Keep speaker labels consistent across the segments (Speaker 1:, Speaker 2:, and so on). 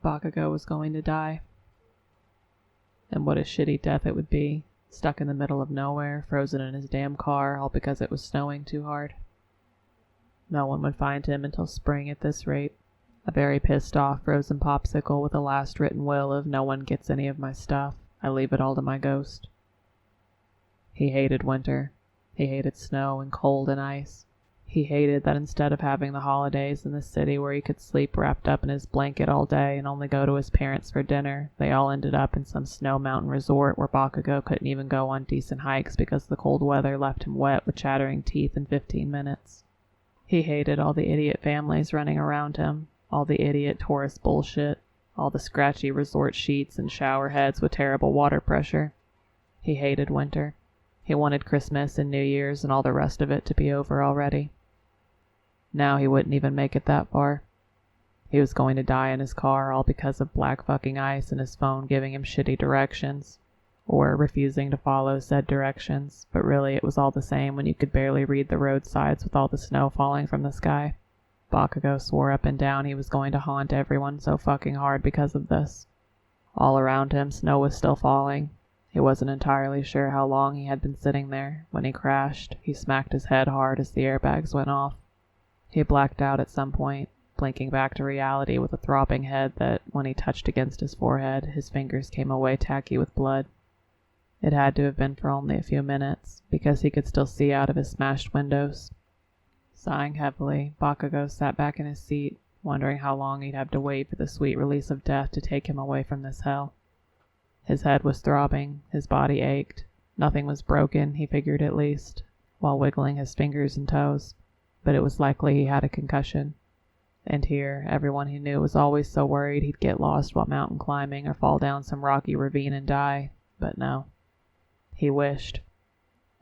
Speaker 1: Bakugo was going to die. And what a shitty death it would be, stuck in the middle of nowhere, frozen in his damn car, all because it was snowing too hard. No one would find him until spring at this rate. A very pissed off frozen popsicle with a last written will of no one gets any of my stuff. I leave it all to my ghost. He hated winter. He hated snow and cold and ice. He hated that instead of having the holidays in the city where he could sleep wrapped up in his blanket all day and only go to his parents for dinner, they all ended up in some snow mountain resort where Bakugo couldn't even go on decent hikes because the cold weather left him wet with chattering teeth in 15 minutes. He hated all the idiot families running around him, all the idiot tourist bullshit, all the scratchy resort sheets and shower heads with terrible water pressure. He hated winter. He wanted Christmas and New Year's and all the rest of it to be over already. Now he wouldn't even make it that far. He was going to die in his car all because of black fucking ice and his phone giving him shitty directions, or refusing to follow said directions, but really it was all the same when you could barely read the roadsides with all the snow falling from the sky. Bakugo swore up and down he was going to haunt everyone so fucking hard because of this. All around him, snow was still falling. He wasn't entirely sure how long he had been sitting there. When he crashed, he smacked his head hard as the airbags went off. He blacked out at some point, blinking back to reality with a throbbing head that, when he touched against his forehead, his fingers came away tacky with blood. It had to have been for only a few minutes, because he could still see out of his smashed windows. Sighing heavily, Bakugo sat back in his seat, wondering how long he'd have to wait for the sweet release of death to take him away from this hell. His head was throbbing, his body ached. Nothing was broken, he figured at least, while wiggling his fingers and toes. But it was likely he had a concussion. And here, everyone he knew was always so worried he'd get lost while mountain climbing or fall down some rocky ravine and die. But no. He wished.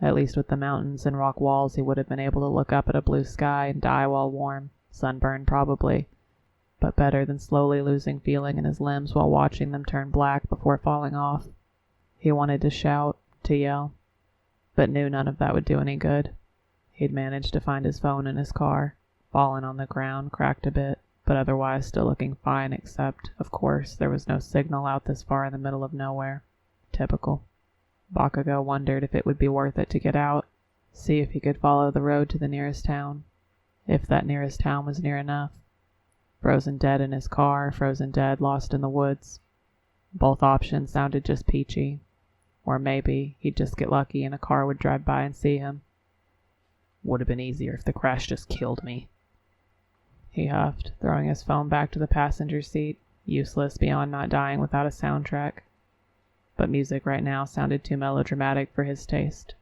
Speaker 1: At least with the mountains and rock walls he would have been able to look up at a blue sky and die while warm, sunburned probably, but better than slowly losing feeling in his limbs while watching them turn black before falling off. He wanted to shout, to yell, but knew none of that would do any good. He'd managed to find his phone in his car, fallen on the ground, cracked a bit, but otherwise still looking fine except, of course, there was no signal out this far in the middle of nowhere. Typical. Bakugo wondered if it would be worth it to get out, see if he could follow the road to the nearest town, if that nearest town was near enough. Frozen dead in his car, frozen dead lost in the woods. Both options sounded just peachy. Or maybe he'd just get lucky and a car would drive by and see him. Would have been easier if the crash just killed me. He huffed, throwing his phone back to the passenger seat, useless beyond not dying without a soundtrack. But music right now sounded too melodramatic for his taste.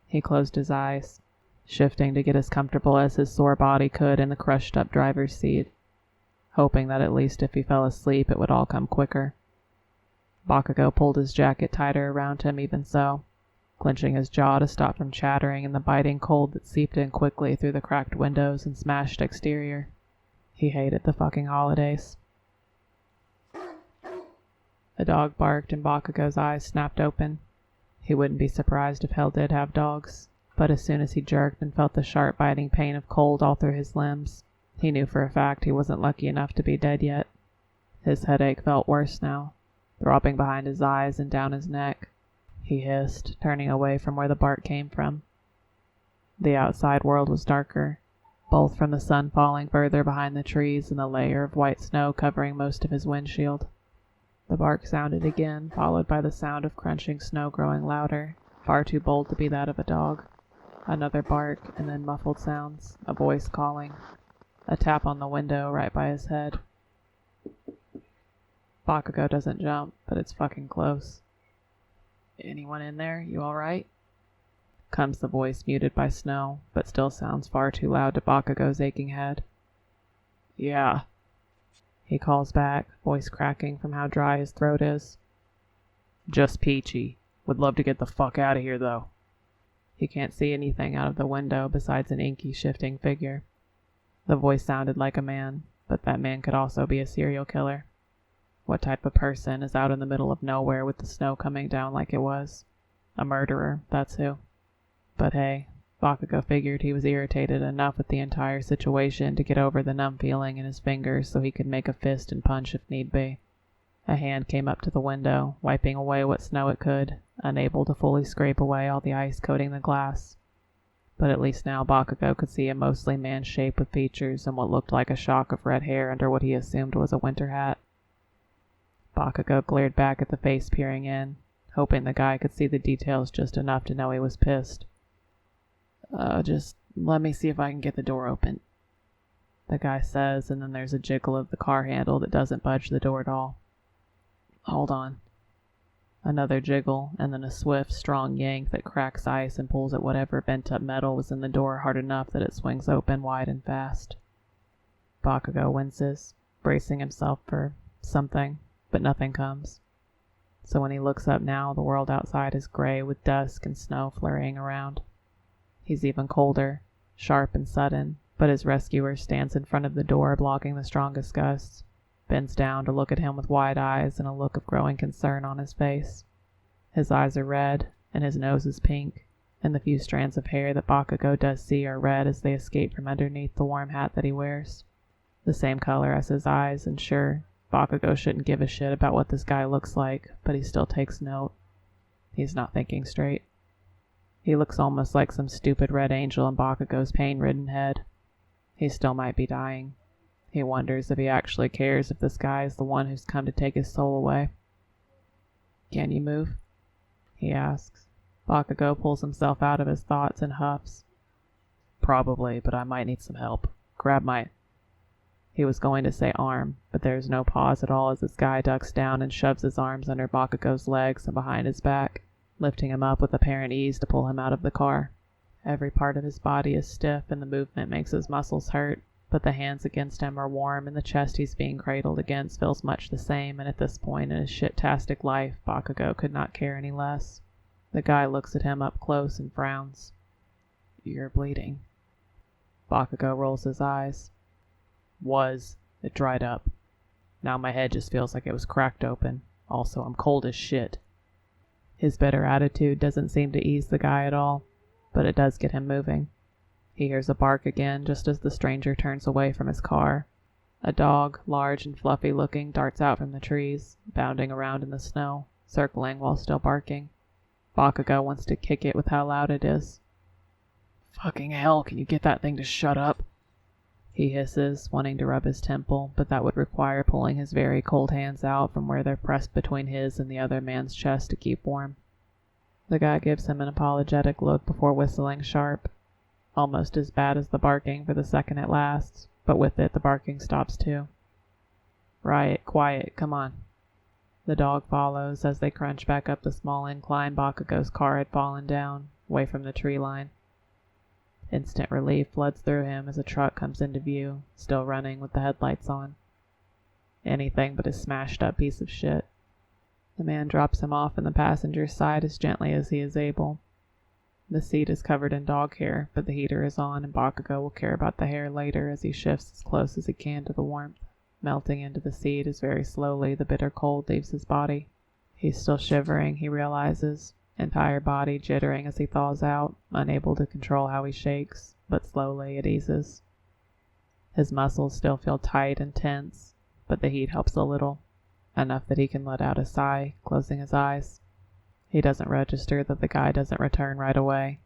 Speaker 1: He closed his eyes, shifting to get as comfortable as his sore body could in the crushed-up driver's seat, hoping that at least if he fell asleep it would all come quicker. Bakugo pulled his jacket tighter around him even so, clenching his jaw to stop from chattering in the biting cold that seeped in quickly through the cracked windows and smashed exterior. He hated the fucking holidays. A dog barked and Bakugo's eyes snapped open. He wouldn't be surprised if hell did have dogs, but as soon as he jerked and felt the sharp biting pain of cold all through his limbs, he knew for a fact he wasn't lucky enough to be dead yet. His headache felt worse now, throbbing behind his eyes and down his neck. He hissed, turning away from where the bark came from. The outside world was darker, both from the sun falling further behind the trees and the layer of white snow covering most of his windshield. The bark sounded again, followed by the sound of crunching snow growing louder, far too bold to be that of a dog. Another bark, and then muffled sounds, a voice calling. A tap on the window right by his head. Bakugo doesn't jump, but it's fucking close. "Anyone in there? You alright?" Comes the voice, muted by snow, but still sounds far too loud to Bakugo's aching head. "Yeah," he calls back, voice cracking from how dry his throat is. "Just peachy. Would love to get the fuck out of here, though." He can't see anything out of the window besides an inky, shifting figure. The voice sounded like a man, but that man could also be a serial killer. What type of person is out in the middle of nowhere with the snow coming down like it was? A murderer, that's who. But hey, Bakugo figured he was irritated enough with the entire situation to get over the numb feeling in his fingers so he could make a fist and punch if need be. A hand came up to the window, wiping away what snow it could, unable to fully scrape away all the ice coating the glass. But at least now Bakugo could see a mostly man shape with features and what looked like a shock of red hair under what he assumed was a winter hat. Bakugo glared back at the face peering in, hoping the guy could see the details just enough to know he was pissed. Just let me see if I can get the door open," the guy says, and then there's a jiggle of the car handle that doesn't budge the door at all. "Hold on." Another jiggle, and then a swift, strong yank that cracks ice and pulls at whatever bent-up metal was in the door hard enough that it swings open wide and fast. Bakugo winces, bracing himself for something, but nothing comes. So when he looks up now, the world outside is gray with dusk and snow flurrying around. He's even colder, sharp and sudden, but his rescuer stands in front of the door blocking the strongest gusts, bends down to look at him with wide eyes and a look of growing concern on his face. His eyes are red, and his nose is pink, and the few strands of hair that Bakugo does see are red as they escape from underneath the warm hat that he wears. The same color as his eyes, and sure, Bakugo shouldn't give a shit about what this guy looks like, but he still takes note. He's not thinking straight. He looks almost like some stupid red angel in Bakugo's pain-ridden head. He still might be dying. He wonders if he actually cares if this guy is the one who's come to take his soul away. "Can you move?" he asks. Bakugo pulls himself out of his thoughts and huffs. "Probably, but I might need some help. Grab my..." He was going to say arm, but there's no pause at all as this guy ducks down and shoves his arms under Bakugo's legs and behind his back, lifting him up with apparent ease to pull him out of the car. Every part of his body is stiff and the movement makes his muscles hurt, but the hands against him are warm and the chest he's being cradled against feels much the same, and at this point in his shit-tastic life, Bakugo could not care any less. The guy looks at him up close and frowns. "You're bleeding." Bakugo rolls his eyes. It dried up. Now my head just feels like it was cracked open. Also, I'm cold as shit." His bitter attitude doesn't seem to ease the guy at all, but it does get him moving. He hears a bark again just as the stranger turns away from his car. A dog, large and fluffy looking, darts out from the trees, bounding around in the snow, circling while still barking. Bakugo wants to kick it with how loud it is. "Fucking hell, can you get that thing to shut up?" he hisses, wanting to rub his temple, but that would require pulling his very cold hands out from where they're pressed between his and the other man's chest to keep warm. The guy gives him an apologetic look before whistling sharp. Almost as bad as the barking for the second it lasts, but with it the barking stops too. "Riot, quiet, come on." The dog follows as they crunch back up the small incline Bakugo's car had fallen down, away from the tree line. Instant relief floods through him as a truck comes into view, still running with the headlights on. Anything but a smashed-up piece of shit. The man drops him off in the passenger's side as gently as he is able. The seat is covered in dog hair, but the heater is on and Bakugo will care about the hair later as he shifts as close as he can to the warmth, melting into the seat as very slowly the bitter cold leaves his body. He's still shivering, he realizes, entire body jittering as he thaws out, unable to control how he shakes, but slowly it eases. His muscles still feel tight and tense, but the heat helps a little, enough that he can let out a sigh, closing his eyes. He doesn't register that the guy doesn't return right away.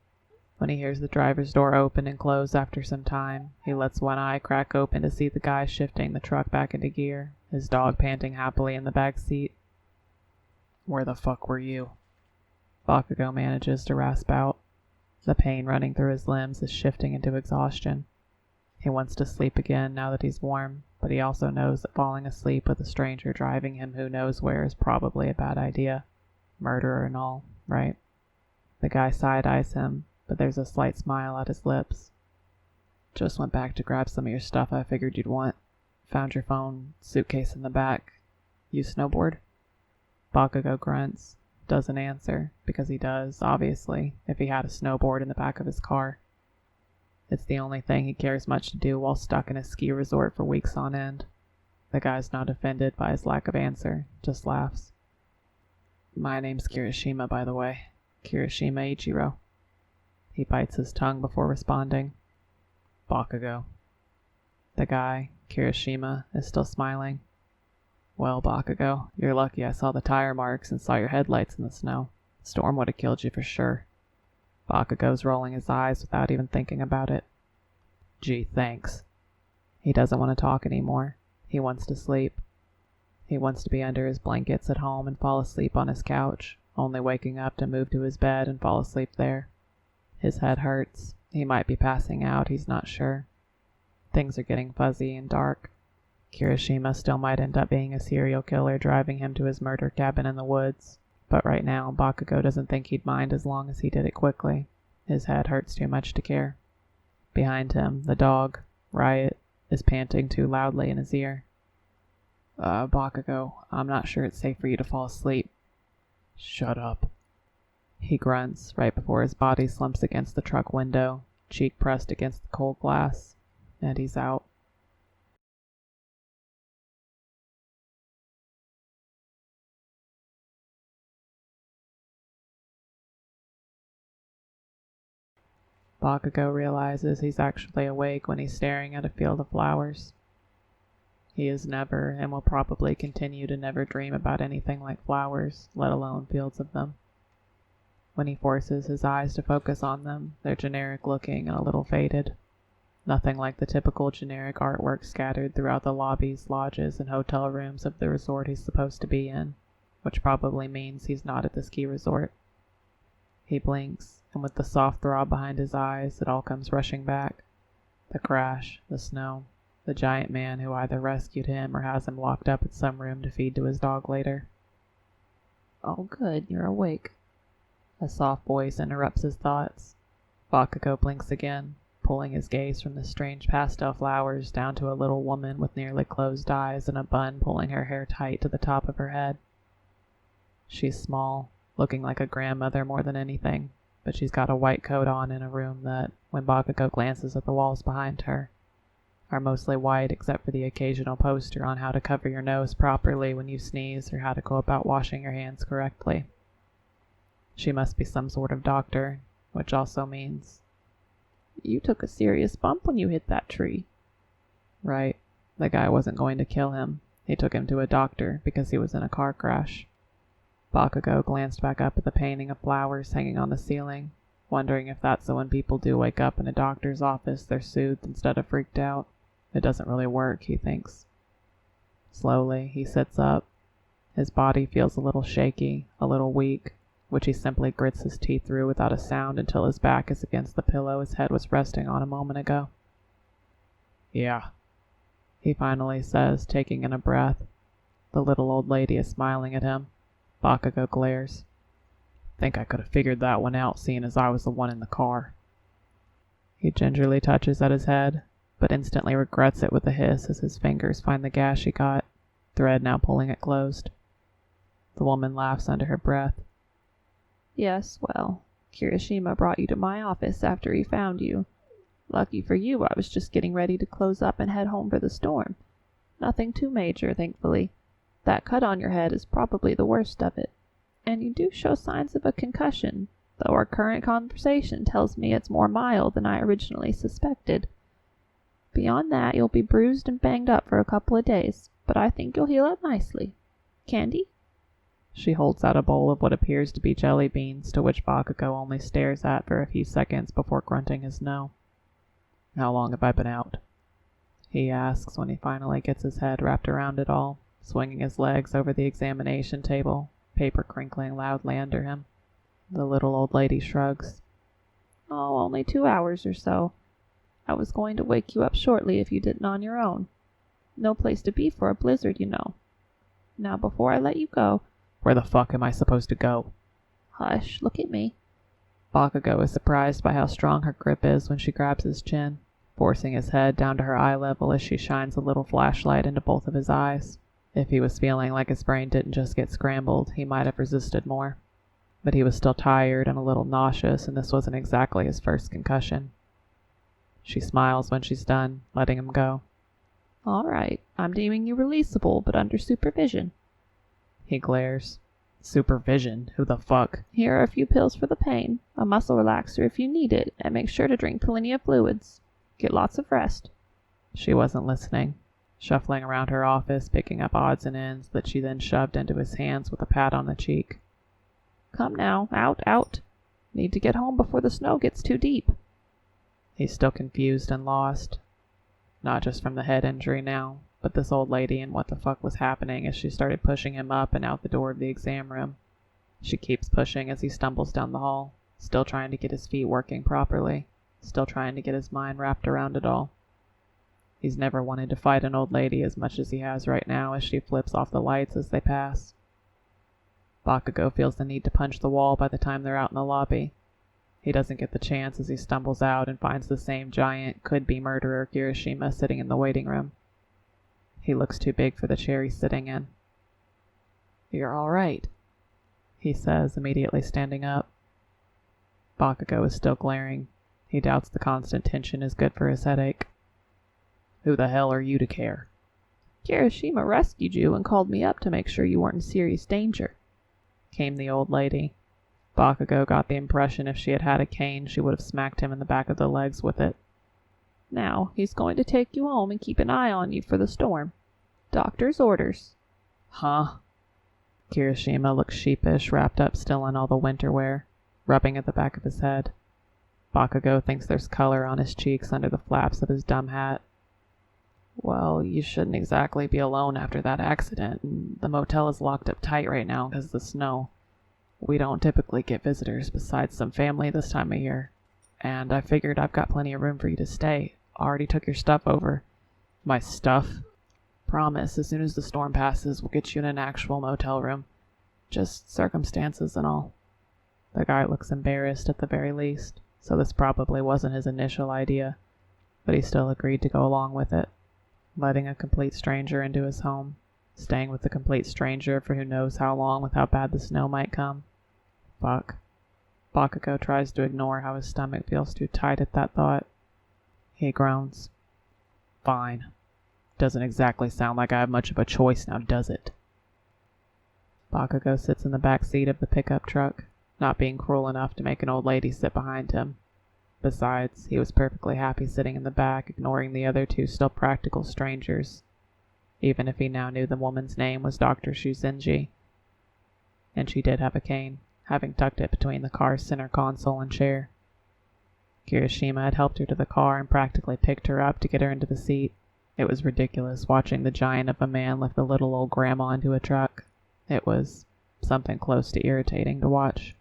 Speaker 1: When he hears the driver's door open and close after some time, he lets one eye crack open to see the guy shifting the truck back into gear, his dog panting happily in the back seat. "Where the fuck were you?" Bakugo manages to rasp out. The pain running through his limbs is shifting into exhaustion. He wants to sleep again now that he's warm, but he also knows that falling asleep with a stranger driving him who knows where is probably a bad idea. Murderer and all, right? The guy side-eyes him, but there's a slight smile at his lips. "Just went back to grab some of your stuff I figured you'd want. Found your phone, suitcase in the back. You snowboard?" Bakugo grunts. Doesn't answer, because he does, obviously, if he had a snowboard in the back of his car. It's the only thing he cares much to do while stuck in a ski resort for weeks on end. The guy's not offended by his lack of answer, just laughs. "My name's Kirishima, by the way. Kirishima Ichiro." He bites his tongue before responding. Bakugo. The guy, Kirishima, is still smiling. Well, Bakugo, you're lucky I saw the tire marks and saw your headlights in the snow. The storm would have killed you for sure. Bakugo's rolling his eyes without even thinking about it. Gee, thanks. He doesn't want to talk anymore. He wants to sleep. He wants to be under his blankets at home and fall asleep on his couch, only waking up to move to his bed and fall asleep there. His head hurts. He might be passing out, he's not sure. Things are getting fuzzy and dark. Kirishima still might end up being a serial killer driving him to his murder cabin in the woods, but right now Bakugo doesn't think he'd mind as long as he did it quickly. His head hurts too much to care. Behind him, the dog, Riot, is panting too loudly in his ear. Bakugo, I'm not sure it's safe for you to fall asleep. Shut up. He grunts right before his body slumps against the truck window, cheek pressed against the cold glass, and he's out. Bakugo realizes he's actually awake when he's staring at a field of flowers. He has never, and will probably continue to never dream about anything like flowers, let alone fields of them. When he forces his eyes to focus on them, they're generic looking and a little faded. Nothing like the typical generic artwork scattered throughout the lobbies, lodges, and hotel rooms of the resort he's supposed to be in, which probably means he's not at the ski resort. He blinks, and with the soft throb behind his eyes, it all comes rushing back. The crash, the snow, the giant man who either rescued him or has him locked up at some room to feed to his dog later. Oh good, you're awake. A soft voice interrupts his thoughts. Bakugo blinks again, pulling his gaze from the strange pastel flowers down to a little woman with nearly closed eyes and a bun pulling her hair tight to the top of her head. She's small, looking like a grandmother more than anything, but she's got a white coat on in a room that, when Bakugo glances at the walls behind her, are mostly white except for the occasional poster on how to cover your nose properly when you sneeze or how to go about washing your hands correctly. She must be some sort of doctor, which also means, you took a serious bump when you hit that tree. Right. The guy wasn't going to kill him. He took him to a doctor because he was in a car crash. Bakugo glanced back up at the painting of flowers hanging on the ceiling, wondering if that's so when people do wake up in a doctor's office they're soothed instead of freaked out. It doesn't really work, he thinks. Slowly, he sits up. His body feels a little shaky, a little weak, which he simply grits his teeth through without a sound until his back is against the pillow his head was resting on a moment ago. Yeah, he finally says, taking in a breath. The little old lady is smiling at him. Bakugo glares. Think I could have figured that one out, seeing as I was the one in the car. He gingerly touches at his head, but instantly regrets it with a hiss as his fingers find the gash he got, thread now pulling it closed. The woman laughs under her breath. Yes, well, Kirishima brought you to my office after he found you. Lucky for you, I was just getting ready to close up and head home for the storm. Nothing too major, thankfully. That cut on your head is probably the worst of it. And you do show signs of a concussion, though our current conversation tells me it's more mild than I originally suspected. Beyond that, you'll be bruised and banged up for a couple of days, but I think you'll heal up nicely. Candy? She holds out a bowl of what appears to be jelly beans, to which Bakugo only stares at for a few seconds before grunting his no. How long have I been out? He asks when he finally gets his head wrapped around it all, swinging his legs over the examination table, paper crinkling loudly under him. The little old lady shrugs. Oh, only 2 hours or so. I was going to wake you up shortly if you didn't on your own. No place to be for a blizzard, you know. Now, before I let you go... Where the fuck am I supposed to go? Hush, look at me. Bakugo is surprised by how strong her grip is when she grabs his chin, forcing his head down to her eye level as she shines a little flashlight into both of his eyes. If he was feeling like his brain didn't just get scrambled, he might have resisted more. But he was still tired and a little nauseous, and this wasn't exactly his first concussion. She smiles when she's done, letting him go. All right, I'm deeming you releasable, but under supervision. He glares. Supervision? Who the fuck?
Speaker 2: Here are a few pills for the pain, a muscle relaxer if you need it, and make sure to drink plenty of fluids. Get lots of rest.
Speaker 1: She wasn't listening, shuffling around her office, picking up odds and ends that she then shoved into his hands with a pat on the cheek.
Speaker 2: Come now, out, out. Need to get home before the snow gets too deep.
Speaker 1: He's still confused and lost. Not just from the head injury now, but this old lady and what the fuck was happening as she started pushing him up and out the door of the exam room. She keeps pushing as he stumbles down the hall, still trying to get his feet working properly, still trying to get his mind wrapped around it all. He's never wanted to fight an old lady as much as he has right now as she flips off the lights as they pass. Bakugo feels the need to punch the wall by the time they're out in the lobby. He doesn't get the chance as he stumbles out and finds the same giant, could-be murderer Kirishima sitting in the waiting room. He looks too big for the chair he's sitting in. "You're all right," he says, immediately standing up. Bakugo is still glaring. He doubts the constant tension is good for his headache. "Who the hell are you to care?"
Speaker 2: Kirishima rescued you and called me up to make sure you weren't in serious danger,
Speaker 1: came the old lady. Bakugo got the impression if she had had a cane, she would have smacked him in the back of the legs with it.
Speaker 2: "Now, he's going to take you home and keep an eye on you for the storm. Doctor's orders."
Speaker 1: "Huh?" Kirishima looks sheepish, wrapped up still in all the winter wear, rubbing at the back of his head. Bakugo thinks there's color on his cheeks under the flaps of his dumb hat. "Well, you shouldn't exactly be alone after that accident, and the motel is locked up tight right now because of the snow. We don't typically get visitors besides some family this time of year, and I figured I've got plenty of room for you to stay. Already took your stuff over." "My stuff?" "Promise, as soon as the storm passes, we'll get you in an actual motel room. Just circumstances and all." The guy looks embarrassed at the very least, so this probably wasn't his initial idea, but he still agreed to go along with it. Letting a complete stranger into his home, staying with a complete stranger for who knows how long with how bad the snow might come. Fuck. Bakugo tries to ignore how his stomach feels too tight at that thought. He groans. "Fine. Doesn't exactly sound like I have much of a choice now, does it?" Bakugo sits in the back seat of the pickup truck, not being cruel enough to make an old lady sit behind him. Besides, he was perfectly happy sitting in the back, ignoring the other two still practical strangers, even if he now knew the woman's name was Dr. Shuzenji. And she did have a cane, having tucked it between the car's center console and chair. Kirishima had helped her to the car and practically picked her up to get her into the seat. It was ridiculous watching the giant of a man lift the little old grandma into a truck. It was something close to irritating to watch.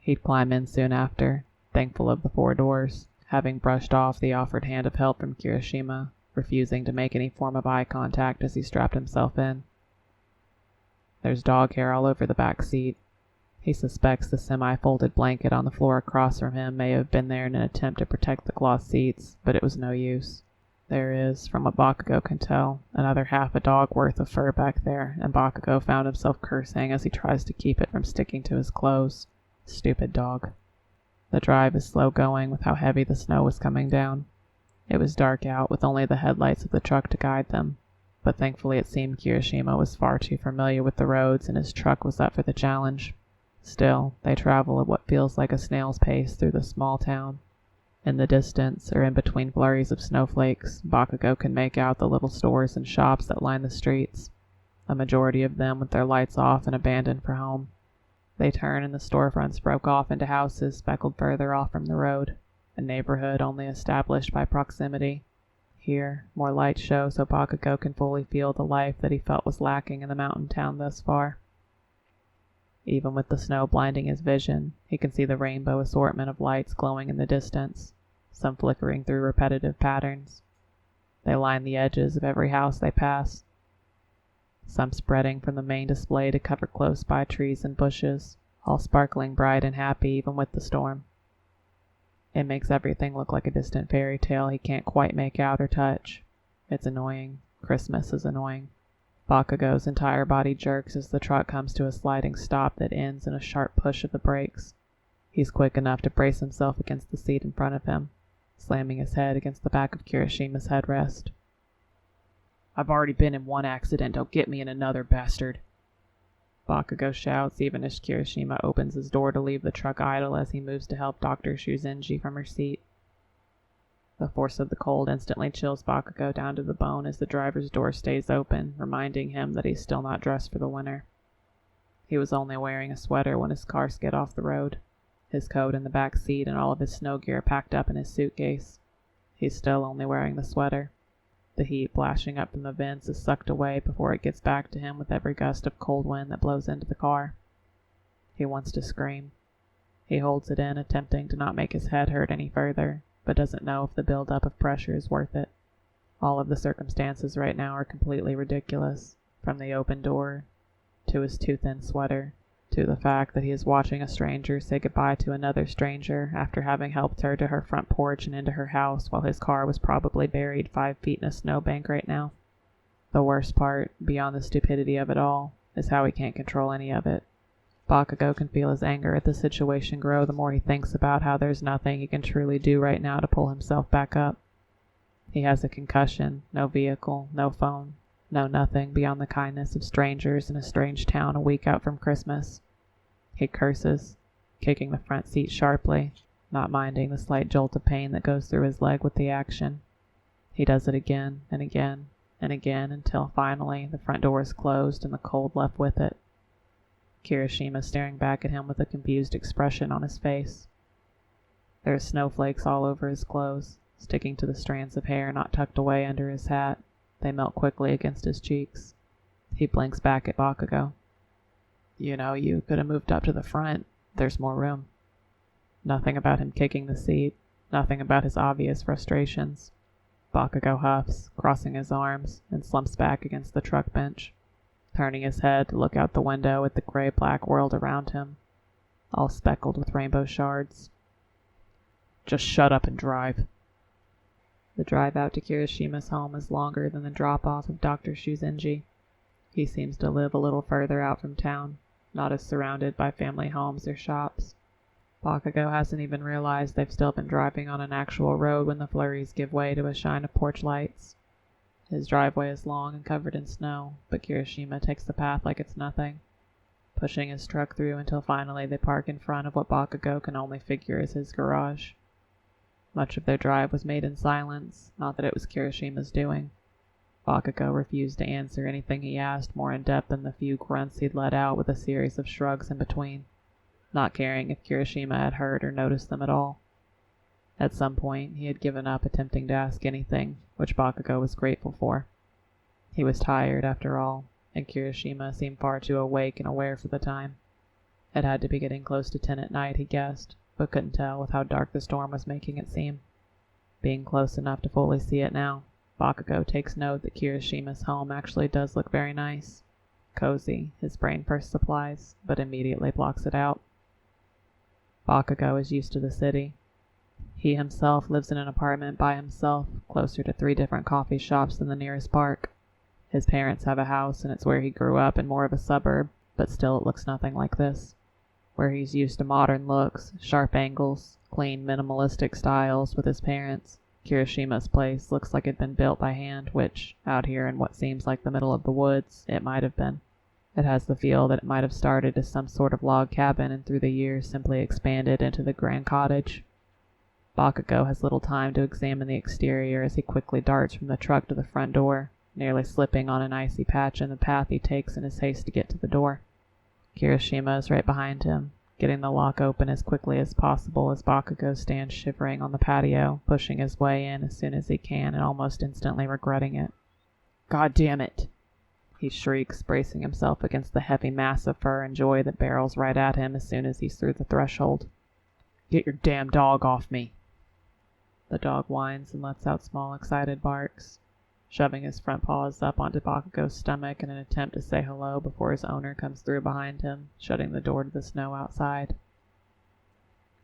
Speaker 1: He'd climb in soon after, thankful of the 4 doors, having brushed off the offered hand of help from Kirishima, refusing to make any form of eye contact as he strapped himself in. There's dog hair all over the back seat. He suspects the semi-folded blanket on the floor across from him may have been there in an attempt to protect the cloth seats, but it was no use. There is, from what Bakugo can tell, another half a dog worth of fur back there, and Bakugo found himself cursing as he tries to keep it from sticking to his clothes. Stupid dog. The drive is slow going with how heavy the snow was coming down. It was dark out with only the headlights of the truck to guide them, but thankfully it seemed Kirishima was far too familiar with the roads and his truck was up for the challenge. Still, they travel at what feels like a snail's pace through the small town. In the distance, or in between flurries of snowflakes, Bakugo can make out the little stores and shops that line the streets, a majority of them with their lights off and abandoned for home. They turn and the storefronts broke off into houses speckled further off from the road, a neighborhood only established by proximity. Here, more lights show so Bakugo can fully feel the life that he felt was lacking in the mountain town thus far. Even with the snow blinding his vision, he can see the rainbow assortment of lights glowing in the distance, some flickering through repetitive patterns. They line the edges of every house they pass, some spreading from the main display to cover close by trees and bushes, all sparkling bright and happy even with the storm. It makes everything look like a distant fairy tale he can't quite make out or touch. It's annoying. Christmas is annoying. Bakugo's entire body jerks as the truck comes to a sliding stop that ends in a sharp push of the brakes. He's quick enough to brace himself against the seat in front of him, slamming his head against the back of Kirishima's headrest. "I've already been in one accident, don't get me in another, bastard." Bakugo shouts even as Kirishima opens his door to leave the truck idle as he moves to help Dr. Shuzenji from her seat. The force of the cold instantly chills Bakugo down to the bone as the driver's door stays open, reminding him that he's still not dressed for the winter. He was only wearing a sweater when his car skid off the road, his coat in the back seat and all of his snow gear packed up in his suitcase. He's still only wearing the sweater. The heat blashing up from the vents is sucked away before it gets back to him with every gust of cold wind that blows into the car. He wants to scream. He holds it in, attempting to not make his head hurt any further, but doesn't know if the buildup of pressure is worth it. All of the circumstances right now are completely ridiculous, from the open door, to his too thin sweater, to the fact that he is watching a stranger say goodbye to another stranger after having helped her to her front porch and into her house while his car was probably buried 5 feet in a snowbank right now. The worst part, beyond the stupidity of it all, is how he can't control any of it. Bakugo can feel his anger at the situation grow the more he thinks about how there's nothing he can truly do right now to pull himself back up. He has a concussion, no vehicle, no phone, no nothing beyond the kindness of strangers in a strange town a week out from Christmas. He curses, kicking the front seat sharply, not minding the slight jolt of pain that goes through his leg with the action. He does it again and again and again until finally the front door is closed and the cold left with it. Kirishima staring back at him with a confused expression on his face. There are snowflakes all over his clothes, sticking to the strands of hair not tucked away under his hat. They melt quickly against his cheeks. He blinks back at Bakugo. You could have moved up to the front. There's more room. Nothing about him kicking the seat. Nothing about his obvious frustrations. Bakugo huffs, crossing his arms, and slumps back against the truck bench, turning his head to look out the window at the gray-black world around him, all speckled with rainbow shards. Just shut up and drive. The drive out to Kirishima's home is longer than the drop-off of Dr. Shuzenji. He seems to live a little further out from town, not as surrounded by family homes or shops. Bakugo hasn't even realized they've still been driving on an actual road when the flurries give way to a shine of porch lights. His driveway is long and covered in snow, but Kirishima takes the path like it's nothing, pushing his truck through until finally they park in front of what Bakugo can only figure is his garage. Much of their drive was made in silence, not that it was Kirishima's doing. Bakugo refused to answer anything he asked more in depth than the few grunts he'd let out with a series of shrugs in between, not caring if Kirishima had heard or noticed them at all. At some point, he had given up attempting to ask anything, which Bakugo was grateful for. He was tired, after all, and Kirishima seemed far too awake and aware for the time. It had to be getting close to 10 at night, he guessed, but couldn't tell with how dark the storm was making it seem. Being close enough to fully see it now, Bakugo takes note that Kirishima's home actually does look very nice. Cozy, his brain first supplies, but immediately blocks it out. Bakugo is used to the city. He himself lives in an apartment by himself, closer to 3 different coffee shops than the nearest park. His parents have a house, and it's where he grew up in more of a suburb, but still it looks nothing like this. Where he's used to modern looks, sharp angles, clean minimalistic styles with his parents, Kirishima's place looks like it'd been built by hand, which, out here in what seems like the middle of the woods, it might have been. It has the feel that it might have started as some sort of log cabin and through the years simply expanded into the grand cottage. Bakugo has little time to examine the exterior as he quickly darts from the truck to the front door, nearly slipping on an icy patch in the path he takes in his haste to get to the door. Kirishima is right behind him, getting the lock open as quickly as possible as Bakugo stands shivering on the patio, pushing his way in as soon as he can and almost instantly regretting it. "God damn it!" he shrieks, bracing himself against the heavy mass of fur and joy that barrels right at him as soon as he's through the threshold. "Get your damn dog off me!" The dog whines and lets out small, excited barks, shoving his front paws up onto Bakugo's stomach in an attempt to say hello before his owner comes through behind him, shutting the door to the snow outside.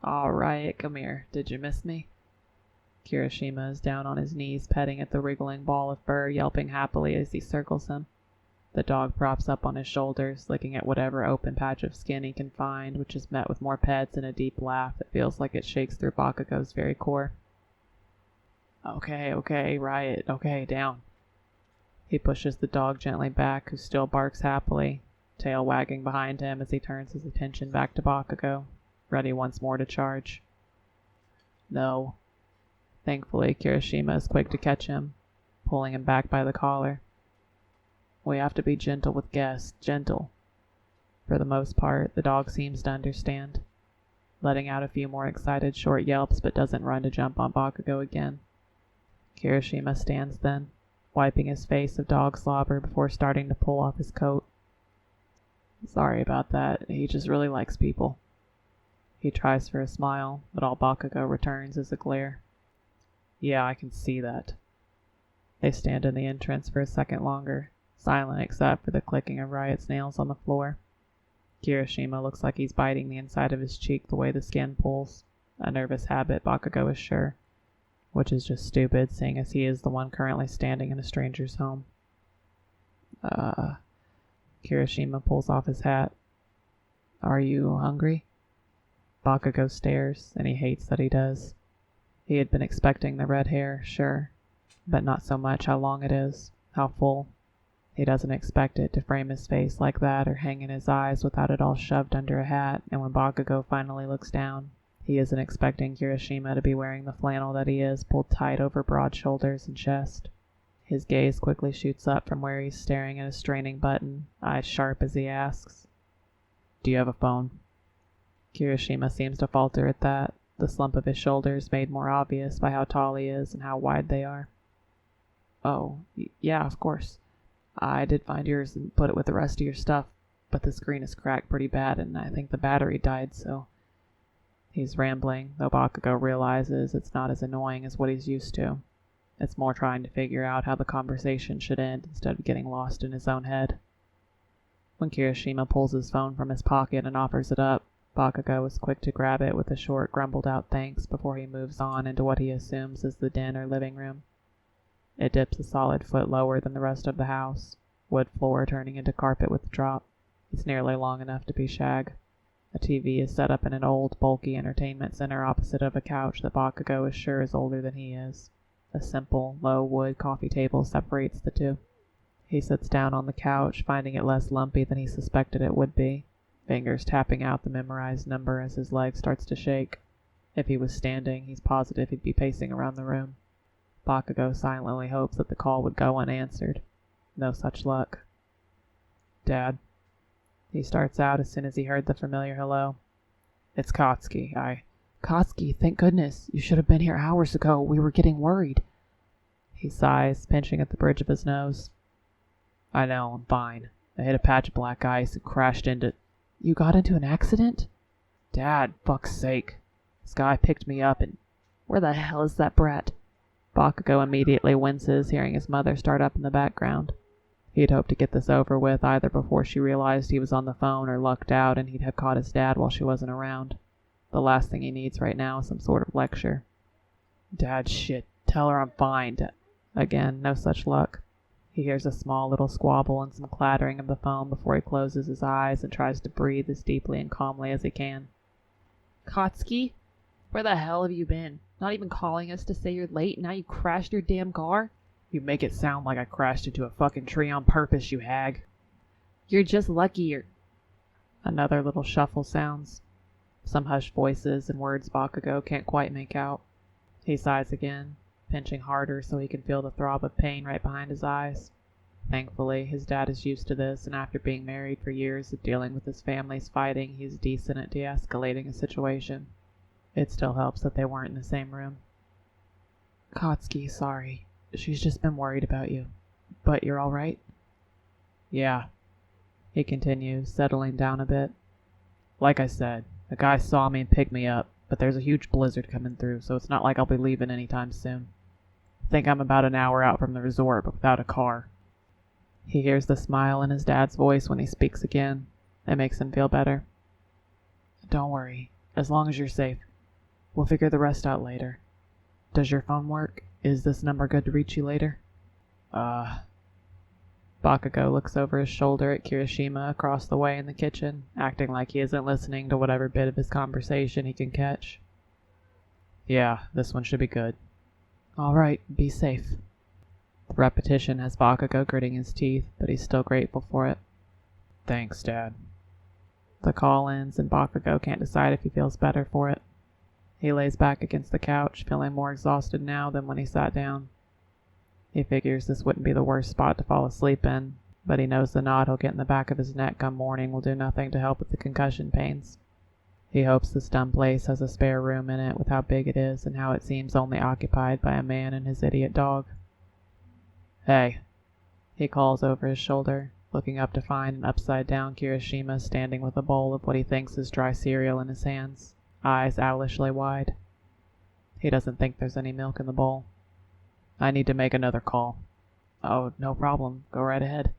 Speaker 1: "All right, come here. Did you miss me?" Kirishima is down on his knees, petting at the wriggling ball of fur, yelping happily as he circles him. The dog props up on his shoulders, licking at whatever open patch of skin he can find, which is met with more pets and a deep laugh that feels like it shakes through Bakugo's very core. Okay, Riot, okay, down." He pushes the dog gently back, who still barks happily, tail wagging behind him as he turns his attention back to Bakugo, ready once more to charge. No. Thankfully, Kirishima is quick to catch him, pulling him back by the collar. We have to be gentle with guests, gentle. For the most part, the dog seems to understand, letting out a few more excited short yelps but doesn't run to jump on Bakugo again. Kirishima stands then, wiping his face of dog slobber before starting to pull off his coat. Sorry about that, he just really likes people. He tries for a smile, but all Bakugo returns is a glare. Yeah, I can see that. They stand in the entrance for a second longer, silent except for the clicking of Riot's nails on the floor. Kirishima looks like he's biting the inside of his cheek the way the skin pulls, a nervous habit, Bakugo is sure, which is just stupid, seeing as he is the one currently standing in a stranger's home. Kirishima pulls off his hat. Are you hungry? Bakugo stares, and he hates that he does. He had been expecting the red hair, sure, but not so much how long it is, how full. He doesn't expect it to frame his face like that or hang in his eyes without it all shoved under a hat, and when Bakugo finally looks down, he isn't expecting Kirishima to be wearing the flannel that he is, pulled tight over broad shoulders and chest. His gaze quickly shoots up from where he's staring at a straining button, eyes sharp as he asks, "Do you have a phone?" Kirishima seems to falter at that, the slump of his shoulders made more obvious by how tall he is and how wide they are. Oh, yeah, of course. I did find yours and put it with the rest of your stuff, but the screen is cracked pretty bad and I think the battery died, so... He's rambling, though Bakugo realizes it's not as annoying as what he's used to. It's more trying to figure out how the conversation should end instead of getting lost in his own head. When Kirishima pulls his phone from his pocket and offers it up, Bakugo is quick to grab it with a short, grumbled-out thanks before he moves on into what he assumes is the den or living room. It dips a solid foot lower than the rest of the house, wood floor turning into carpet with a drop. It's nearly long enough to be shag. A TV is set up in an old, bulky entertainment center opposite of a couch that Bakugo is sure is older than he is. A simple, low wood coffee table separates the two. He sits down on the couch, finding it less lumpy than he suspected it would be, fingers tapping out the memorized number as his leg starts to shake. If he was standing, he's positive he'd be pacing around the room. Bakugo silently hopes that the call would go unanswered. No such luck. Dad. He starts out as soon as he heard the familiar hello. It's Katsuki. Katsuki, thank goodness. You should have been here hours ago. We were getting worried. He sighs, pinching at the bridge of his nose. I know, I'm fine. I hit a patch of black ice and crashed into... You got into an accident? Dad, fuck's sake. This guy picked me up and... Where the hell is that brat? Bakugo immediately winces, hearing his mother start up in the background. He'd hoped to get this over with either before she realized he was on the phone or lucked out and he'd have caught his dad while she wasn't around. The last thing he needs right now is some sort of lecture. Dad, shit. Tell her I'm fine. Again, no such luck. He hears a small little squabble and some clattering of the phone before he closes his eyes and tries to breathe as deeply and calmly as he can. Katsuki? Where the hell have you been? Not even calling us to say you're late and now you crashed your damn car? You make it sound like I crashed into a fucking tree on purpose, you hag. You're just lucky you're... Another little shuffle sounds. Some hushed voices and words Bakugo can't quite make out. He sighs again, pinching harder so he can feel the throb of pain right behind his eyes. Thankfully, his dad is used to this, and after being married for years of dealing with his family's fighting, he's decent at de-escalating a situation. It still helps that they weren't in the same room. Katsuki, sorry. She's just been worried about you. But you're all right? Yeah, he continues, settling down a bit. Like I said, a guy saw me and picked me up, but there's a huge blizzard coming through, so it's not like I'll be leaving anytime soon. I think I'm about an hour out from the resort, but without a car. He hears the smile in his dad's voice when he speaks again. It makes him feel better. Don't worry, as long as you're safe. We'll figure the rest out later. Does your phone work? Is this number good to reach you later? Bakugo looks over his shoulder at Kirishima across the way in the kitchen, acting like he isn't listening to whatever bit of his conversation he can catch. Yeah, this one should be good. All right, be safe. The repetition has Bakugo gritting his teeth, but he's still grateful for it.
Speaker 3: Thanks, Dad.
Speaker 1: The call ends and Bakugo can't decide if he feels better for it. He lays back against the couch, feeling more exhausted now than when he sat down. He figures this wouldn't be the worst spot to fall asleep in, but he knows the knot he'll get in the back of his neck come morning will do nothing to help with the concussion pains. He hopes this dumb place has a spare room in it with how big it is and how it seems only occupied by a man and his idiot dog. "Hey," he calls over his shoulder, looking up to find an upside-down Kirishima standing with a bowl of what he thinks is dry cereal in his hands, eyes owlishly wide. He doesn't think there's any milk in the bowl. "I need to make another call." "Oh, no problem. Go right ahead."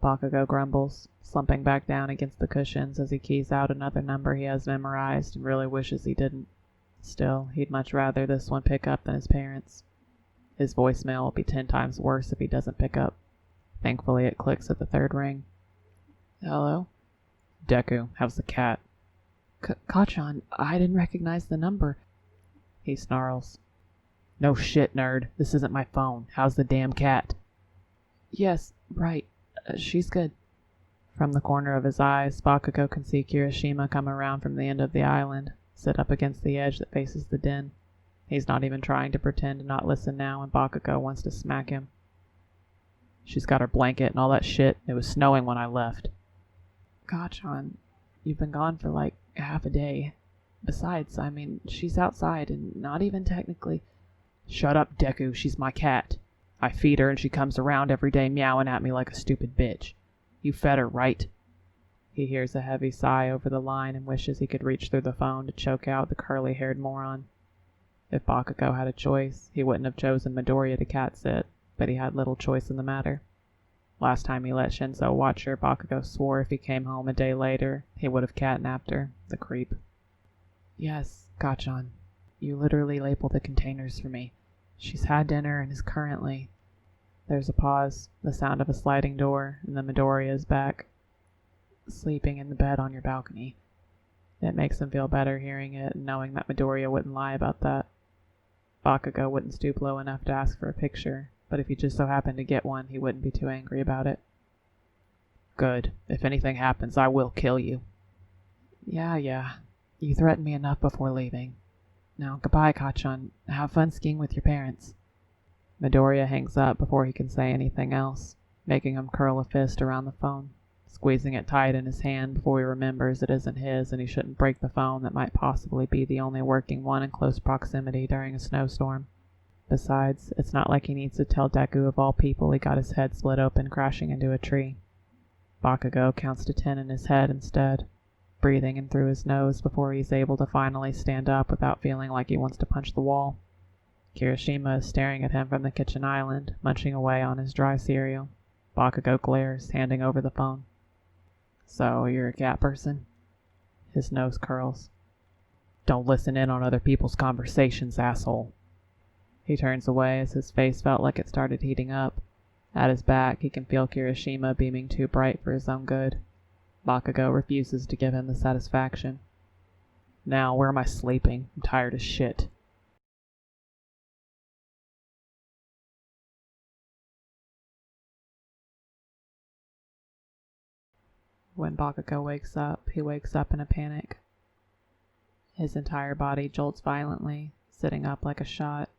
Speaker 1: Bakugo grumbles, slumping back down against the cushions as he keys out another number he has memorized and really wishes he didn't. Still, he'd much rather this one pick up than his parents'. His voicemail will be 10 times worse if he doesn't pick up. Thankfully, it clicks at the third ring. "Hello?"
Speaker 3: "Deku, how's the cat?"
Speaker 1: Kachan, I didn't recognize the number." He snarls.
Speaker 3: "No shit, nerd. This isn't my phone. How's the damn cat?"
Speaker 1: "Yes, right. She's good." From the corner of his eyes, Bakugo can see Kirishima come around from the end of the island, sit up against the edge that faces the den. He's not even trying to pretend to not listen now, and Bakugo wants to smack him.
Speaker 3: "She's got her blanket and all that shit. It was snowing when I left."
Speaker 1: "Kachan, you've been gone for like half a day. Besides, I mean, she's outside and not even technically—"
Speaker 3: "Shut up, Deku. She's my cat. I feed her and she comes around every day meowing at me like a stupid bitch. You fed her, right?"
Speaker 1: He hears a heavy sigh over the line and wishes he could reach through the phone to choke out the curly-haired moron. If Bakugo had a choice, he wouldn't have chosen Midoriya to cat-sit, but he had little choice in the matter. Last time he let Shinzo watch her, Bakugo swore if he came home a day later, he would have catnapped her, the creep. "Yes, Kachan, you literally labeled the containers for me. She's had dinner and is currently—" There's a pause, the sound of a sliding door, and then Midoriya is back. "Sleeping in the bed on your balcony." It makes him feel better hearing it and knowing that Midoriya wouldn't lie about that. Bakugo wouldn't stoop low enough to ask for a picture, but if he just so happened to get one, he wouldn't be too angry about it.
Speaker 3: "Good. If anything happens, I will kill you."
Speaker 1: Yeah. You threatened me enough before leaving. Now, goodbye, Kachan. Have fun skiing with your parents." Midoriya hangs up before he can say anything else, making him curl a fist around the phone, squeezing it tight in his hand before he remembers it isn't his and he shouldn't break the phone that might possibly be the only working one in close proximity during a snowstorm. Besides, it's not like he needs to tell Deku of all people he got his head split open crashing into a tree. Bakugo counts to 10 in his head instead, breathing in through his nose before he's able to finally stand up without feeling like he wants to punch the wall. Kirishima is staring at him from the kitchen island, munching away on his dry cereal. Bakugo glares, handing over the phone. "So, you're a cat person?" His nose curls.
Speaker 3: "Don't listen in on other people's conversations, asshole."
Speaker 1: He turns away as his face felt like it started heating up. At his back, he can feel Kirishima beaming too bright for his own good. Bakugo refuses to give him the satisfaction.
Speaker 3: "Now, where am I sleeping? I'm tired as shit."
Speaker 1: When Bakugo wakes up, he wakes up in a panic. His entire body jolts violently, sitting up like a shot,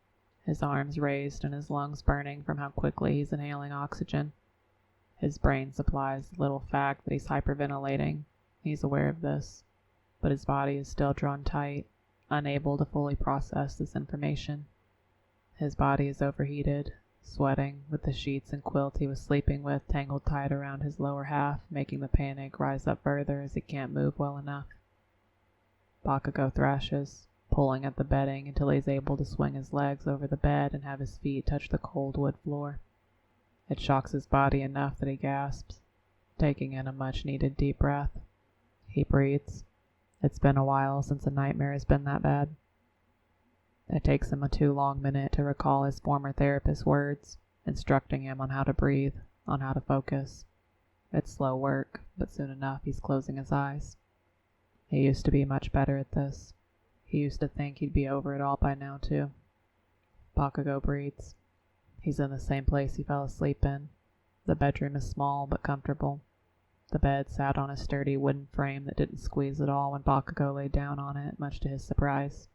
Speaker 1: his arms raised and his lungs burning from how quickly he's inhaling oxygen. His brain supplies the little fact that he's hyperventilating. He's aware of this, but his body is still drawn tight, unable to fully process this information. His body is overheated, sweating, with the sheets and quilt he was sleeping with tangled tight around his lower half, making the panic rise up further as he can't move well enough. Bakugo thrashes, pulling at the bedding until he's able to swing his legs over the bed and have his feet touch the cold wood floor. It shocks his body enough that he gasps, taking in a much-needed deep breath. He breathes. It's been a while since a nightmare has been that bad. It takes him a too long minute to recall his former therapist's words, instructing him on how to breathe, on how to focus. It's slow work, but soon enough he's closing his eyes. He used to be much better at this. He used to think he'd be over it all by now, too. Bakugo breathes. He's in the same place he fell asleep in. The bedroom is small but comfortable. The bed sat on a sturdy wooden frame that didn't squeeze at all when Bakugo lay down on it, much to his surprise.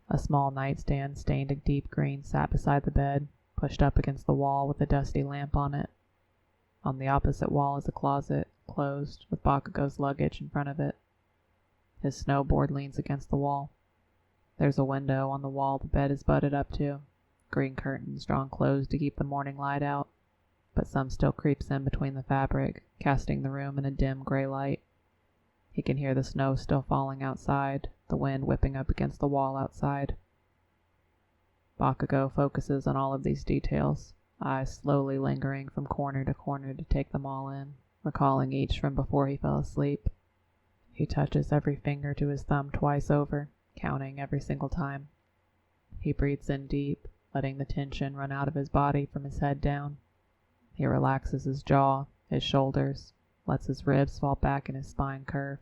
Speaker 1: A small nightstand stained a deep green sat beside the bed, pushed up against the wall with a dusty lamp on it. On the opposite wall is a closet, closed, with Bakugo's luggage in front of it. His snowboard leans against the wall. There's a window on the wall the bed is butted up to, green curtains drawn close to keep the morning light out, but some still creeps in between the fabric, casting the room in a dim gray light. He can hear the snow still falling outside, the wind whipping up against the wall outside. Bakugo focuses on all of these details, eyes slowly lingering from corner to corner to take them all in, recalling each from before he fell asleep. He touches every finger to his thumb twice over, counting every single time. He breathes in deep, letting the tension run out of his body from his head down. He relaxes his jaw, his shoulders, lets his ribs fall back and his spine curve.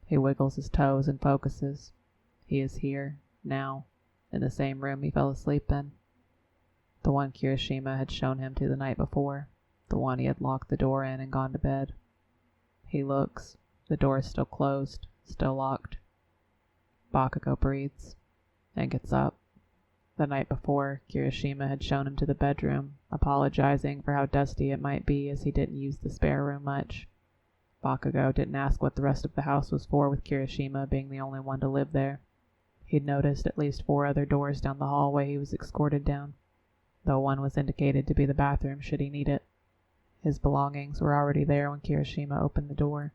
Speaker 1: He wiggles his toes and focuses. He is here, now, in the same room he fell asleep in. The one Kirishima had shown him to the night before, the one he had locked the door in and gone to bed. He looks. The door is still closed, still locked. Bakugo breathes, and gets up. The night before, Kirishima had shown him to the bedroom, apologizing for how dusty it might be as he didn't use the spare room much. Bakugo didn't ask what the rest of the house was for, with Kirishima being the only one to live there. He'd noticed at least 4 other doors down the hallway he was escorted down, though one was indicated to be the bathroom should he need it. His belongings were already there when Kirishima opened the door.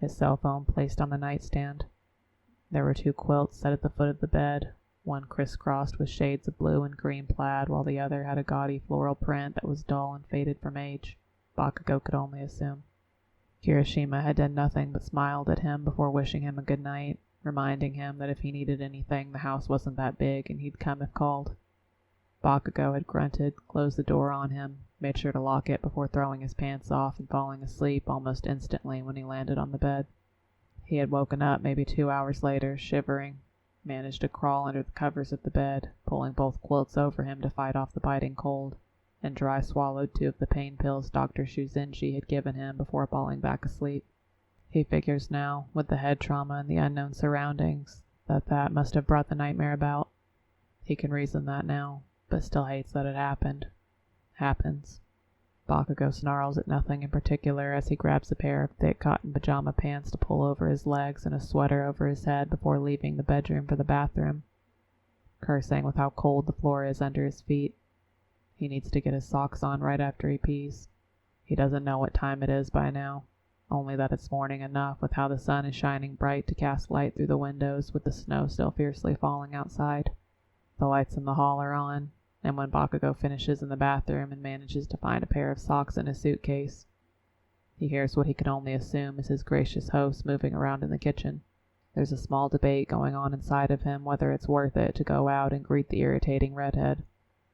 Speaker 1: His cell phone placed on the nightstand. There were 2 quilts set at the foot of the bed, one crisscrossed with shades of blue and green plaid, while the other had a gaudy floral print that was dull and faded from age, Bakugo could only assume. Kirishima had done nothing but smiled at him before wishing him a good night, reminding him that if he needed anything, the house wasn't that big and he'd come if called. Bakugo had grunted, closed the door on him, made sure to lock it before throwing his pants off and falling asleep almost instantly when he landed on the bed. He had woken up maybe 2 hours later, shivering, managed to crawl under the covers of the bed, pulling both quilts over him to fight off the biting cold, and dry swallowed 2 of the pain pills Dr. Shuzenji had given him before falling back asleep. He figures now, with the head trauma and the unknown surroundings, that must have brought the nightmare about. He can reason that now, but still hates that it happened. Happens. Bakugo snarls at nothing in particular as he grabs a pair of thick cotton pajama pants to pull over his legs and a sweater over his head before leaving the bedroom for the bathroom, cursing with how cold the floor is under his feet. He needs to get his socks on right after he pees. He doesn't know what time it is by now, only that it's morning enough with how the sun is shining bright to cast light through the windows with the snow still fiercely falling outside. The lights in the hall are on, and when Bakugo finishes in the bathroom and manages to find a pair of socks in his suitcase, he hears what he can only assume is his gracious host moving around in the kitchen. There's a small debate going on inside of him whether it's worth it to go out and greet the irritating redhead,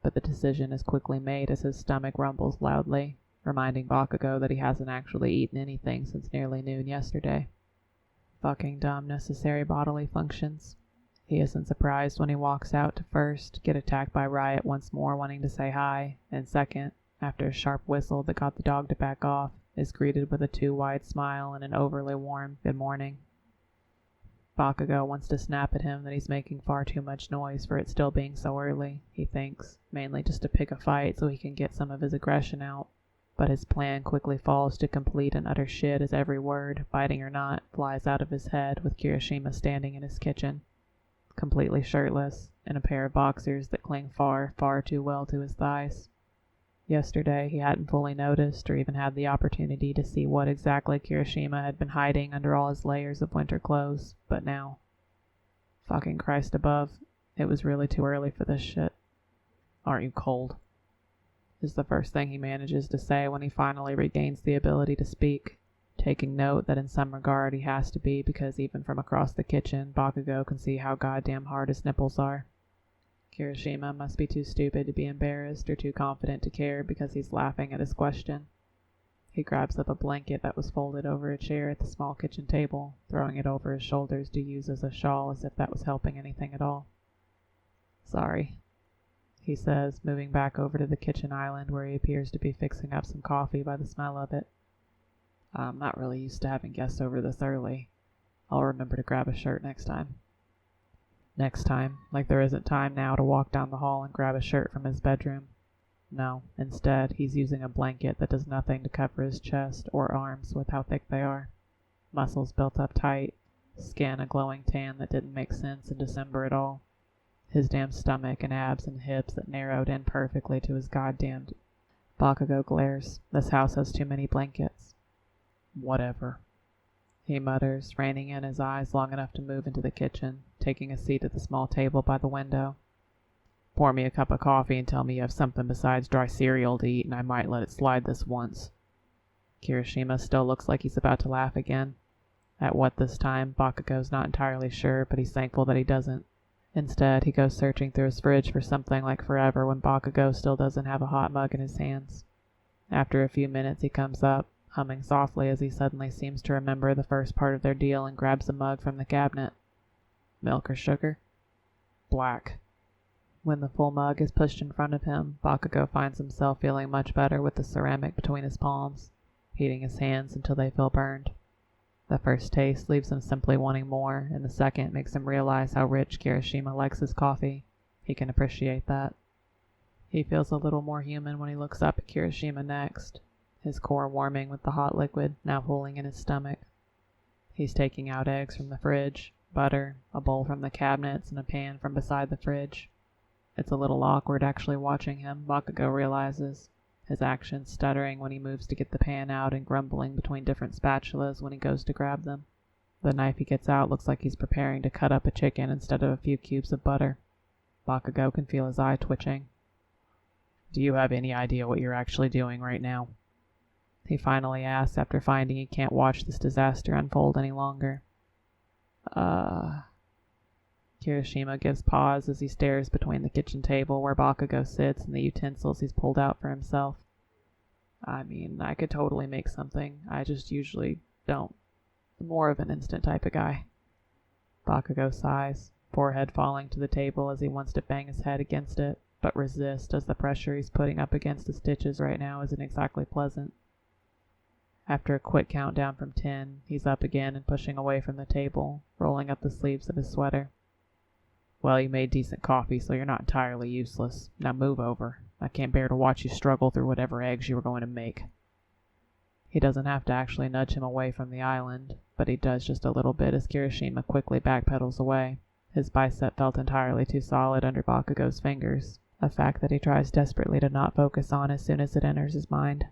Speaker 1: but the decision is quickly made as his stomach rumbles loudly, reminding Bakugo that he hasn't actually eaten anything since nearly noon yesterday. Fucking dumb necessary bodily functions. He isn't surprised when he walks out to first get attacked by Riot once more wanting to say hi, and second, after a sharp whistle that got the dog to back off, is greeted with a too wide smile and an overly warm good morning. Bakugo wants to snap at him that he's making far too much noise for it still being so early, he thinks, mainly just to pick a fight so he can get some of his aggression out, but his plan quickly falls to complete and utter shit as every word, biting or not, flies out of his head with Kirishima standing in his kitchen, completely shirtless, in a pair of boxers that cling far, far too well to his thighs. Yesterday he hadn't fully noticed or even had the opportunity to see what exactly Kirishima had been hiding under all his layers of winter clothes, but now. Fucking Christ above, it was really too early for this shit. "Aren't you cold?" is the first thing he manages to say when he finally regains the ability to speak, taking note that in some regard he has to be because even from across the kitchen, Bakugo can see how goddamn hard his nipples are. Kirishima must be too stupid to be embarrassed or too confident to care because he's laughing at his question. He grabs up a blanket that was folded over a chair at the small kitchen table, throwing it over his shoulders to use as a shawl as if that was helping anything at all. "Sorry," he says, moving back over to the kitchen island where he appears to be fixing up some coffee by the smell of it.
Speaker 3: I'm not really used to having guests over this early. I'll remember to grab a shirt next time. Next time, like there isn't time now to walk down the hall and grab a shirt from his bedroom. No, instead, he's using a blanket that does nothing to cover his chest or arms with how thick they are. Muscles built up tight, skin a glowing tan that didn't make sense in December at all. His damn stomach and abs and hips that narrowed in perfectly to his goddamned... Bakugo glares. This house has too many blankets. Whatever, he mutters, reining in his eyes long enough to move into the kitchen, taking a seat at the small table by the window. Pour me a cup of coffee and tell me you have something besides dry cereal to eat, and I might let it slide this once. Kirishima still looks like he's about to laugh again. At what this time, Bakugo's not entirely sure, but he's thankful that he doesn't. Instead, he goes searching through his fridge for something like forever when Bakugo still doesn't have a hot mug in his hands. After a few minutes, he comes up, humming softly as he suddenly seems to remember the first part of their deal and grabs a mug from the cabinet. Milk or sugar? Black. When the full mug is pushed in front of him, Bakugo finds himself feeling much better with the ceramic between his palms, heating his hands until they feel burned. The first taste leaves him simply wanting more, and the second makes him realize how rich Kirishima likes his coffee. He can appreciate that. He feels a little more human when he looks up at Kirishima next, his core warming with the hot liquid now pooling in his stomach. He's taking out eggs from the fridge, butter, a bowl from the cabinets, and a pan from beside the fridge. It's a little awkward actually watching him, Bakugo realizes, his actions stuttering when he moves to get the pan out and grumbling between different spatulas when he goes to grab them. The knife he gets out looks like he's preparing to cut up a chicken instead of a few cubes of butter. Bakugo can feel his eye twitching. Do you have any idea what you're actually doing right now? He finally asks after finding he can't watch this disaster unfold any longer. Kirishima gives pause as he stares between the kitchen table where Bakugo sits and the utensils he's pulled out for himself. I mean, I could totally make something. I just usually don't. I'm more of an instant type of guy. Bakugo sighs, forehead falling to the table as he wants to bang his head against it, but resists as the pressure he's putting up against the stitches right now isn't exactly pleasant. After a quick countdown from 10, he's up again and pushing away from the table, rolling up the sleeves of his sweater. Well, you made decent coffee, so you're not entirely useless. Now move over. I can't bear to watch you struggle through whatever eggs you were going to make. He doesn't have to actually nudge him away from the island, but he does just a little bit as Kirishima quickly backpedals away. His bicep felt entirely too solid under Bakugo's fingers, a fact that he tries desperately to not focus on as soon as it enters his mind.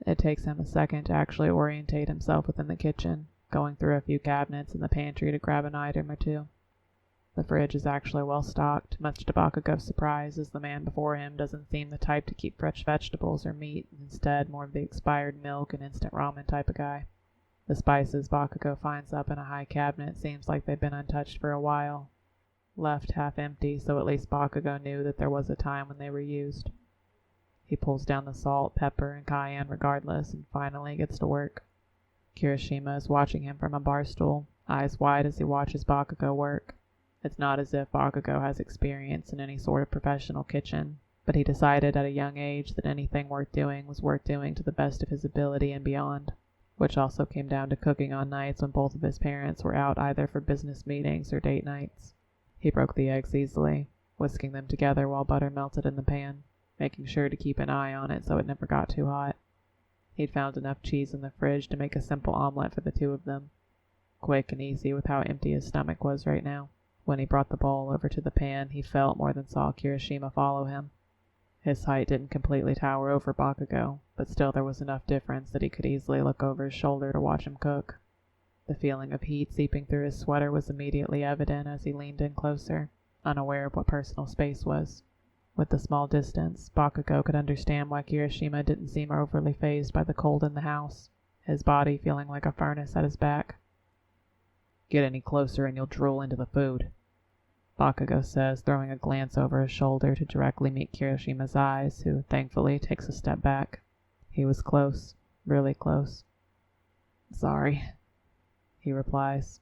Speaker 3: It takes him a second to actually orientate himself within the kitchen, going through a few cabinets in the pantry to grab an item or two. The fridge is actually well stocked, much to Bakugo's surprise, as the man before him doesn't seem the type to keep fresh vegetables or meat, and instead more of the expired milk and instant ramen type of guy. The spices Bakugo finds up in a high cabinet seems like they've been untouched for a while, left half empty, so at least Bakugo knew that there was a time when they were used. He pulls down the salt, pepper, and cayenne regardless, and finally gets to work. Kirishima is watching him from a bar stool, eyes wide as he watches Bakugo work. It's not as if Bakugo has experience in any sort of professional kitchen, but he decided at a young age that anything worth doing was worth doing to the best of his ability and beyond, which also came down to cooking on nights when both of his parents were out either for business meetings or date nights. He broke the eggs easily, whisking them together while butter melted in the pan, making sure to keep an eye on it so it never got too hot. He'd found enough cheese in the fridge to make a simple omelet for the two of them, quick and easy with how empty his stomach was right now. When he brought the bowl over to the pan, he felt more than saw Kirishima follow him. His height didn't completely tower over Bakugo, but still there was enough difference that he could easily look over his shoulder to watch him cook. The feeling of heat seeping through his sweater was immediately evident as he leaned in closer, unaware of what personal space was. With the small distance, Bakugo could understand why Kirishima didn't seem overly fazed by the cold in the house, his body feeling like a furnace at his back. Get any closer and you'll drool into the food, Bakugo says, throwing a glance over his shoulder to directly meet Kirishima's eyes, who, thankfully, takes a step back. He was close, really close. Sorry, he replies.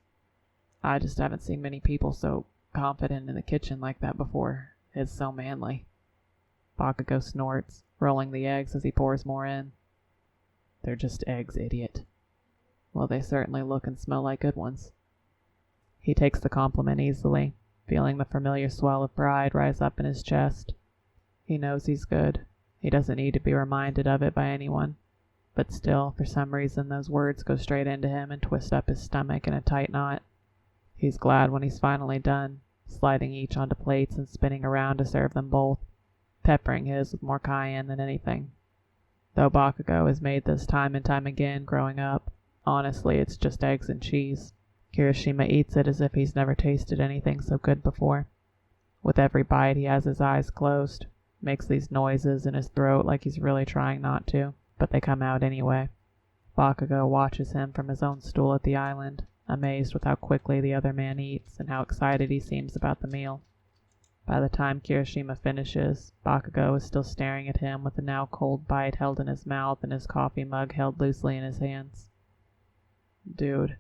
Speaker 3: I just haven't seen many people so confident in the kitchen like that before. It's so manly. Bakugo snorts, rolling the eggs as he pours more in. They're just eggs, idiot. Well, they certainly look and smell like good ones. He takes the compliment easily, feeling the familiar swell of pride rise up in his chest. He knows he's good. He doesn't need to be reminded of it by anyone. But still, for some reason, those words go straight into him and twist up his stomach in a tight knot. He's glad when he's finally done, sliding each onto plates and spinning around to serve them both, peppering his with more cayenne than anything. Though Bakugo has made this time and time again growing up, honestly, it's just eggs and cheese. Kirishima eats it as if he's never tasted anything so good before. With every bite, he has his eyes closed, makes these noises in his throat like he's really trying not to, but they come out anyway. Bakugo watches him from his own stool at the island, amazed with how quickly the other man eats and how excited he seems about the meal. By the time Kirishima finishes, Bakugo is still staring at him with the now cold bite held in his mouth and his coffee mug held loosely in his hands. Dude.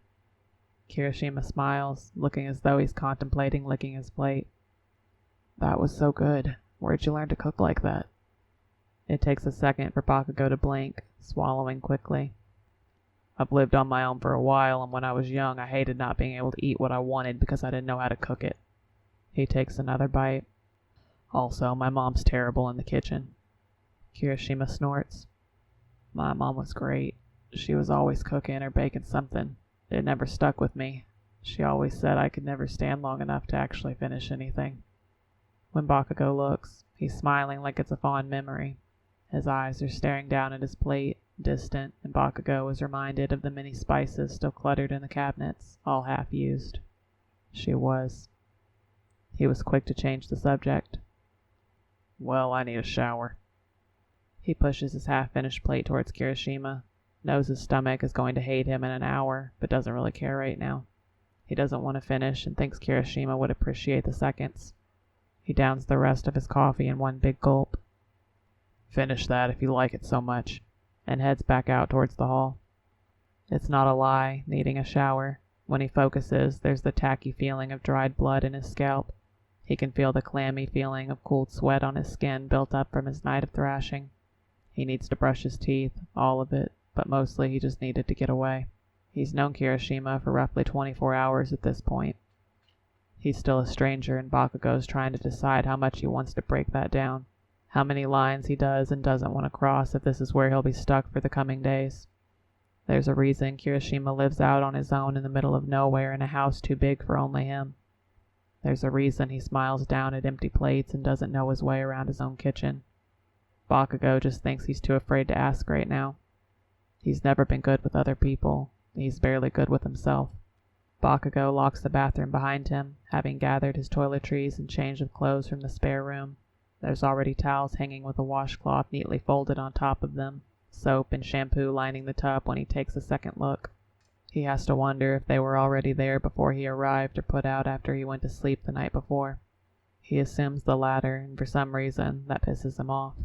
Speaker 3: Kirishima smiles, looking as though he's contemplating licking his plate. That was so good. Where'd you learn to cook like that? It takes a second for Bakugo to blink, swallowing quickly. I've lived on my own for a while, and when I was young I hated not being able to eat what I wanted because I didn't know how to cook it. He takes another bite. Also, my mom's terrible in the kitchen. Kirishima snorts. My mom was great. She was always cooking or baking something. It never stuck with me. She always said I could never stand long enough to actually finish anything. When Bakugo looks, he's smiling like it's a fond memory. His eyes are staring down at his plate, distant, and Bakugo is reminded of the many spices still cluttered in the cabinets, all half-used. She was. He was quick to change the subject. Well, I need a shower. He pushes his half-finished plate towards Kirishima, knows his stomach is going to hate him in an hour, but doesn't really care right now. He doesn't want to finish and thinks Kirishima would appreciate the seconds. He downs the rest of his coffee in one big gulp. Finish that if you like it so much, and heads back out towards the hall. It's not a lie, needing a shower. When he focuses, there's the tacky feeling of dried blood in his scalp. He can feel the clammy feeling of cooled sweat on his skin built up from his night of thrashing. He needs to brush his teeth, all of it, but mostly he just needed to get away. He's known Kirishima for roughly 24 hours at this point. He's still a stranger, and Bakugo's trying to decide how much he wants to break that down, how many lines he does and doesn't want to cross if this is where he'll be stuck for the coming days. There's a reason Kirishima lives out on his own in the middle of nowhere in a house too big for only him. There's a reason he smiles down at empty plates and doesn't know his way around his own kitchen. Bakugo just thinks he's too afraid to ask right now. He's never been good with other people. He's barely good with himself. Bakugo locks the bathroom behind him, having gathered his toiletries and change of clothes from the spare room. There's already towels hanging with a washcloth neatly folded on top of them, soap and shampoo lining the tub when he takes a second look. He has to wonder if they were already there before he arrived or put out after he went to sleep the night before. He assumes the latter, and for some reason, that pisses him off.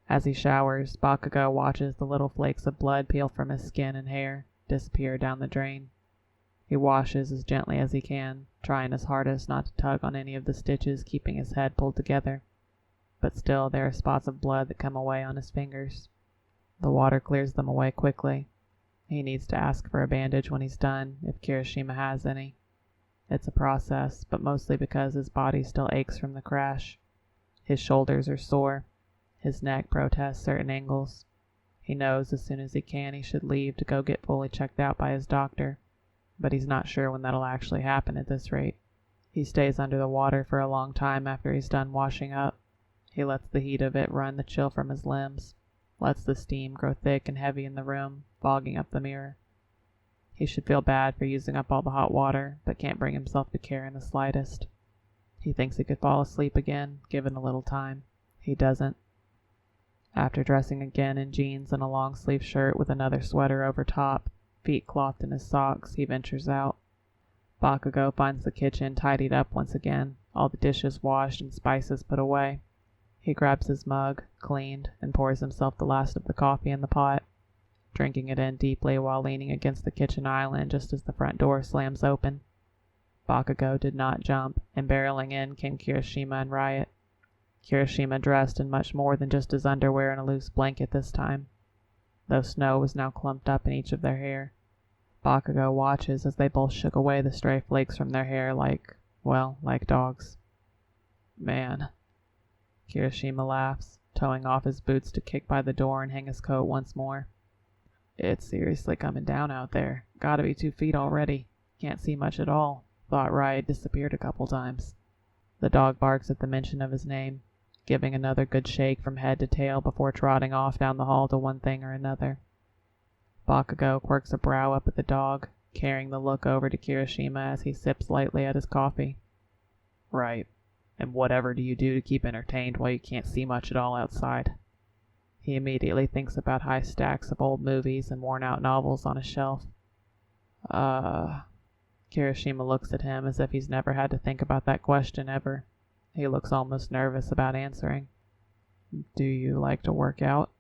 Speaker 3: As he showers, Bakugo watches the little flakes of blood peel from his skin and hair, disappear down the drain. He washes as gently as he can, trying his hardest not to tug on any of the stitches keeping his head pulled together. But still there are spots of blood that come away on his fingers. The water clears them away quickly. He needs to ask for a bandage when he's done, if Kirishima has any. It's a process, but mostly because his body still aches from the crash. His shoulders are sore. His neck protests certain angles. He knows as soon as he can he should leave to go get fully checked out by his doctor, but he's not sure when that'll actually happen at this rate. He stays under the water for a long time after he's done washing up. He lets the heat of it run the chill from his limbs, lets the steam grow thick and heavy in the room, fogging up the mirror. He should feel bad for using up all the hot water, but can't bring himself to care in the slightest. He thinks he could fall asleep again, given a little time. He doesn't. After dressing again in jeans and a long-sleeve shirt with another sweater over top, feet clothed in his socks, he ventures out. Bakugo finds the kitchen tidied up once again, all the dishes washed and spices put away. He grabs his mug, cleaned, and pours himself the last of the coffee in the pot, drinking it in deeply while leaning against the kitchen island just as the front door slams open. Bakugo did not jump, and barreling in came Kirishima and Riot. Kirishima dressed in much more than just his underwear and a loose blanket this time. though snow was now clumped up in each of their hair. Bakugo watches as they both shook away the stray flakes from their hair like dogs. Man. Kirishima laughs, toeing off his boots to kick by the door and hang his coat once more. It's seriously coming down out there. Gotta be 2 feet already. Can't see much at all. Thought Riot disappeared a couple times. The dog barks at the mention of his name, giving another good shake from head to tail before trotting off down the hall to one thing or another. Bakugo quirks a brow up at the dog, carrying the look over to Kirishima as he sips lightly at his coffee. Right. And whatever do you do to keep entertained while you can't see much at all outside? He immediately thinks about high stacks of old movies and worn-out novels on a shelf. Kirishima looks at him as if he's never had to think about that question ever. He looks almost nervous about answering. Do you like to work out?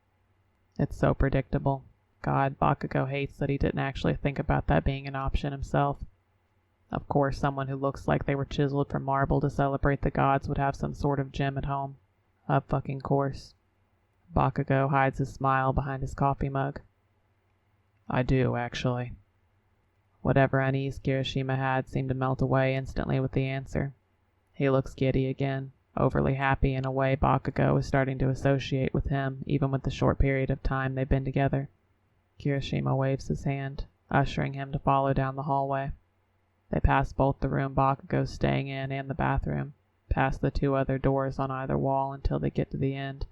Speaker 3: It's so predictable. God, Bakugo hates that he didn't actually think about that being an option himself. Of course, someone who looks like they were chiseled from marble to celebrate the gods would have some sort of gym at home. Of fucking course. Bakugo hides his smile behind his coffee mug. I do, actually. Whatever unease Kirishima had seemed to melt away instantly with the answer. He looks giddy again, overly happy in a way Bakugo is starting to associate with him, even with the short period of time they've been together. Kirishima waves his hand, ushering him to follow down the hallway. They pass both the room Bakugo's staying in and the bathroom, past the 2 other doors on either wall until they get to the end.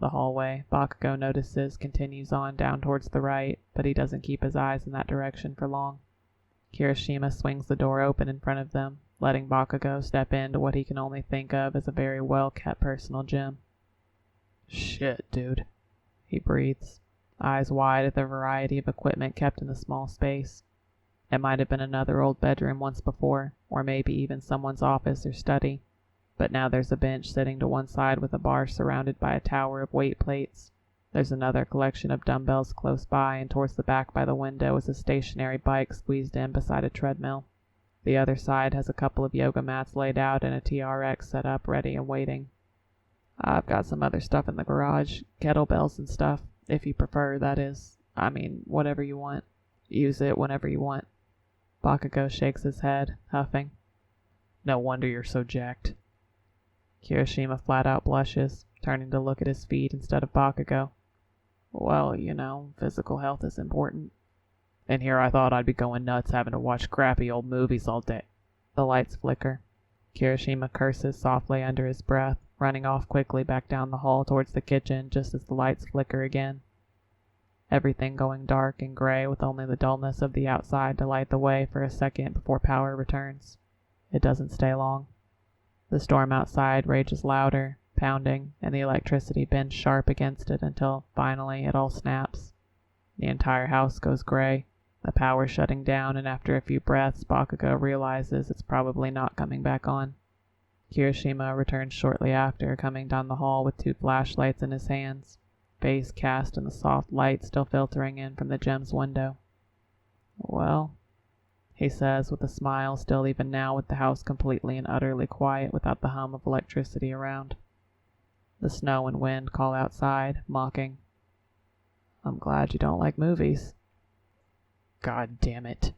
Speaker 3: The hallway, Bakugo notices, continues on down towards the right, but he doesn't keep his eyes in that direction for long. Kirishima swings the door open in front of them, letting Bakugo step into what he can only think of as a very well-kept personal gym. Shit, dude, he breathes, eyes wide at the variety of equipment kept in the small space. It might have been another old bedroom once before, or maybe even someone's office or study, but now there's a bench sitting to one side with a bar surrounded by a tower of weight plates. There's another collection of dumbbells close by, and towards the back by the window is a stationary bike squeezed in beside a treadmill. The other side has a couple of yoga mats laid out and a TRX set up ready and waiting. I've got some other stuff in the garage, kettlebells and stuff, if you prefer, that is. I mean, whatever you want. Use it whenever you want. Bakugo shakes his head, huffing. No wonder you're so jacked. Kirishima flat out blushes, turning to look at his feet instead of Bakugo. Well, physical health is important. And here I thought I'd be going nuts having to watch crappy old movies all day. The lights flicker. Kirishima curses softly under his breath, running off quickly back down the hall towards the kitchen just as the lights flicker again. Everything going dark and gray with only the dullness of the outside to light the way for a second before power returns. It doesn't stay long. The storm outside rages louder, pounding, and the electricity bends sharp against it until, finally, it all snaps. The entire house goes gray, the power shutting down, and after a few breaths, Bakugo realizes it's probably not coming back on. Kirishima returns shortly after, coming down the hall with 2 flashlights in his hands, face cast in the soft light still filtering in from the gem's window. Well, he says with a smile, still even now with the house completely and utterly quiet without the hum of electricity around. The snow and wind call outside, mocking. I'm glad you don't like movies. God damn it.